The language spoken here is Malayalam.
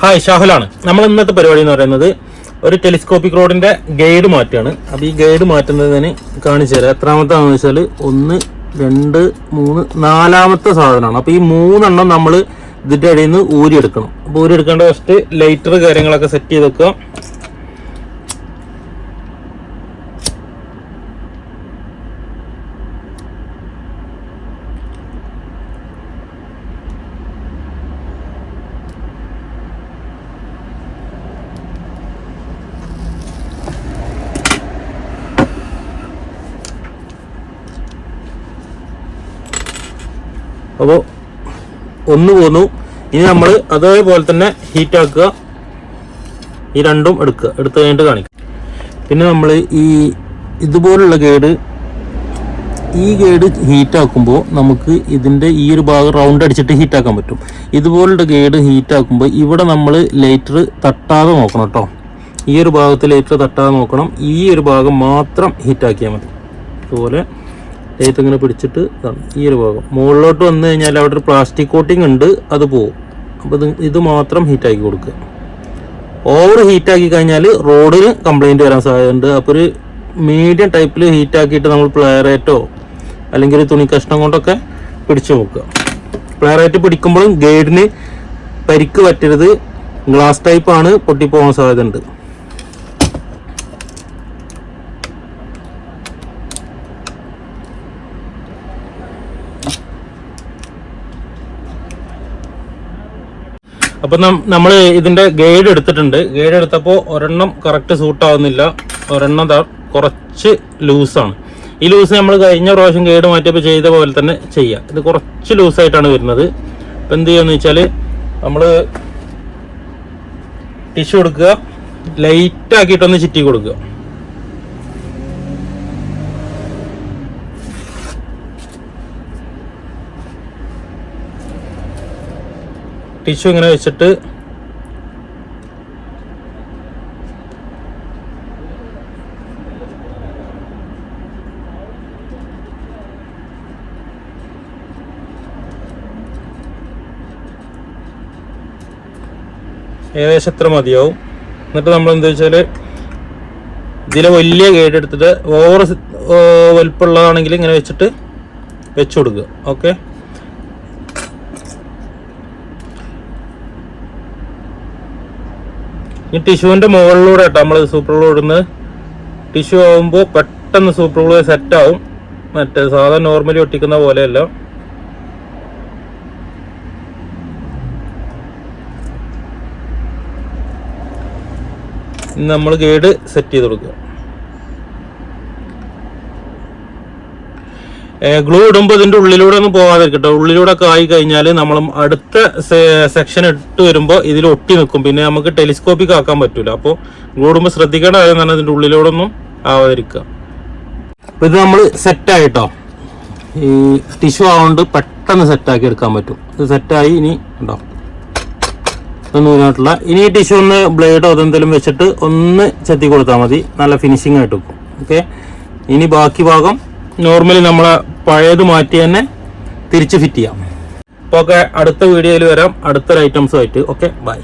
ഹായ്, ഷാഹുലാണ്. നമ്മൾ ഇന്നത്തെ പരിപാടി എന്ന് പറയുന്നത് ഒരു ടെലിസ്കോപ്പിക് റോഡിന്റെ ഗൈഡ് മാറ്റാണ്. അപ്പോൾ ഈ ഗൈഡ് മാറ്റുന്നതിന് കാണിച്ചു തരാം. എത്രാമത്താണെന്ന് വെച്ചാൽ 1, 2, 3, 4ാമത്തെ സാധനമാണ്. അപ്പോൾ ഈ 3 നമ്മൾ ഇതിൻ്റെ ഇടയിൽ നിന്ന് ഊരിയെടുക്കണം. അപ്പോൾ ഊരിയെടുക്കേണ്ട ഫസ്റ്റ് ലൈറ്റർ കാര്യങ്ങളൊക്കെ സെറ്റ് ചെയ്ത് വെക്കുക. അപ്പോൾ ഒന്ന് പോന്നു. ഇനി നമ്മൾ അതേപോലെ തന്നെ ഹീറ്റ് ആക്കുക. ഈ രണ്ടും എടുത്ത് കഴിഞ്ഞിട്ട് കാണിക്കും. പിന്നെ നമ്മൾ ഇതുപോലുള്ള ഗൈഡ് ഹീറ്റ് ആക്കുമ്പോൾ നമുക്ക് ഇതിൻ്റെ ഈ ഒരു ഭാഗം റൗണ്ട് അടിച്ചിട്ട് ഹീറ്റ് ആക്കാൻ പറ്റും. ഇതുപോലുള്ള ഗൈഡ് ഹീറ്റ് ആക്കുമ്പോൾ ഇവിടെ നമ്മൾ ലൈറ്റർ തട്ടാതെ നോക്കണം കേട്ടോ. ഈ ഒരു ഭാഗത്ത് ലൈറ്റർ തട്ടാതെ നോക്കണം. ഈ ഒരു ഭാഗം മാത്രം ഹീറ്റ് ആക്കിയാൽ മതി. അതുപോലെ ലൈറ്റ് ഇങ്ങനെ പിടിച്ചിട്ട് ഈ ഒരു ഭാഗം മുകളിലോട്ട് വന്നു കഴിഞ്ഞാൽ അവിടെ ഒരു പ്ലാസ്റ്റിക് കോട്ടിങ് ഉണ്ട്, അത് പോവും. അപ്പോൾ ഇത് മാത്രം ഹീറ്റാക്കി കൊടുക്കുക. ഓവർ ഹീറ്റാക്കി കഴിഞ്ഞാൽ റോഡിന് കംപ്ലൈൻറ്റ് വരാൻ സാധ്യതയുണ്ട്. അപ്പോൾ ഒരു മീഡിയം ടൈപ്പിൽ ഹീറ്റാക്കിയിട്ട് നമ്മൾ പ്ലെയറേറ്റോ അല്ലെങ്കിൽ ഒരു തുണി കഷ്ണം കൊണ്ടൊക്കെ പിടിച്ചു നോക്കുക. പ്ലെയറേറ്റ് പിടിക്കുമ്പോഴും ഗൈഡിന് പരിക്ക് പറ്റരുത്. ഗ്ലാസ് ടൈപ്പാണ്, പൊട്ടിപ്പോകാൻ സാധ്യതയുണ്ട്. അപ്പം നമ്മൾ ഇതിൻ്റെ ഗൈഡ് എടുത്തിട്ടുണ്ട്. ഗൈഡ് എടുത്തപ്പോൾ ഒരെണ്ണം കറക്റ്റ് സൂട്ടാവുന്നില്ല, ഒരെണ്ണം കുറച്ച് ലൂസാണ്. ഈ ലൂസ് നമ്മൾ കഴിഞ്ഞ പ്രാവശ്യം ഗൈഡ് മാറ്റിയപ്പോൾ ചെയ്ത പോലെ തന്നെ ചെയ്യാം. ഇത് കുറച്ച് ലൂസായിട്ടാണ് വരുന്നത്. അപ്പം എന്ത് ചെയ്യുകയെന്ന് വെച്ചാൽ നമ്മൾ ടിഷ്യൂ കൊടുക്കുക, ലൈറ്റാക്കിയിട്ടൊന്ന് ചിറ്റി കൊടുക്കുക. ടിഷ്യൂ ഇങ്ങനെ വെച്ചിട്ട് ഏകദേശം എത്ര മതിയാവും. എന്നിട്ട് നമ്മൾ എന്താ വെച്ചാൽ ഇതിലെ വലിയ ഗൈഡ് എടുത്തിട്ട് ഓവർ വലുപ്പമുള്ളതാണെങ്കിൽ ഇങ്ങനെ വെച്ചിട്ട് വെച്ചു കൊടുക്കുക. ഓക്കെ, ഈ ടിഷ്യൂവിൻ്റെ മുകളിലൂടെ കേട്ടോ നമ്മൾ സൂപ്പർ ഗ്ലൂ ഇടുന്നത്. ടിഷ്യൂ ആകുമ്പോൾ പെട്ടെന്ന് സൂപ്പർ ഗ്ലൂ സെറ്റ് ആവും. മറ്റേ സാധാരണ നോർമലി ഒട്ടിക്കുന്ന പോലെയല്ല. നമ്മൾ ഗൈഡ് സെറ്റ് ചെയ്ത് കൊടുക്കുക. ഗ്ലൂ ഇടുമ്പോൾ ഇതിൻ്റെ ഉള്ളിലൂടെ ഒന്നും പോകാതിരിക്കട്ടെ. ഉള്ളിലൂടെ ഒക്കെ ആയി കഴിഞ്ഞാൽ നമ്മൾ അടുത്ത സെക്ഷൻ ഇട്ട് വരുമ്പോൾ ഇതിൽ ഒട്ടി നിൽക്കും. പിന്നെ നമുക്ക് ടെലിസ്കോപ്പിക് ആക്കാൻ പറ്റില്ല. അപ്പോൾ ഗ്ലൂ ഇടുമ്പോൾ ശ്രദ്ധിക്കേണ്ട കാര്യം തന്നെ ഇതിൻ്റെ ഉള്ളിലൂടെ ഒന്നും ആവാതിരിക്കുക. അപ്പോൾ ഇത് നമ്മൾ സെറ്റായിട്ടോ. ഈ ടിഷ്യൂ ആവുകൊണ്ട് പെട്ടെന്ന് സെറ്റാക്കി എടുക്കാൻ പറ്റും. ഇത് സെറ്റായി. ഇനി ഉണ്ടോ ഒന്നും ഇനി ഈ ടിഷ്യൂ ഒന്ന് ബ്ലേഡോ അതെന്തെങ്കിലും വെച്ചിട്ട് ഒന്ന് ചെത്തി കൊടുത്താൽ മതി. നല്ല ഫിനിഷിംഗ് ആയിട്ട് വെക്കും. ഓക്കെ, ഇനി ബാക്കി ഭാഗം നോർമലി നമ്മളെ പഴയത് മാറ്റി തന്നെ തിരിച്ച് ഫിറ്റ് ചെയ്യാം. അപ്പോൾ ഓക്കെ, അടുത്ത വീഡിയോയിൽ വരാം അടുത്തൊരു ഐറ്റംസുമായിട്ട്. Okay, by.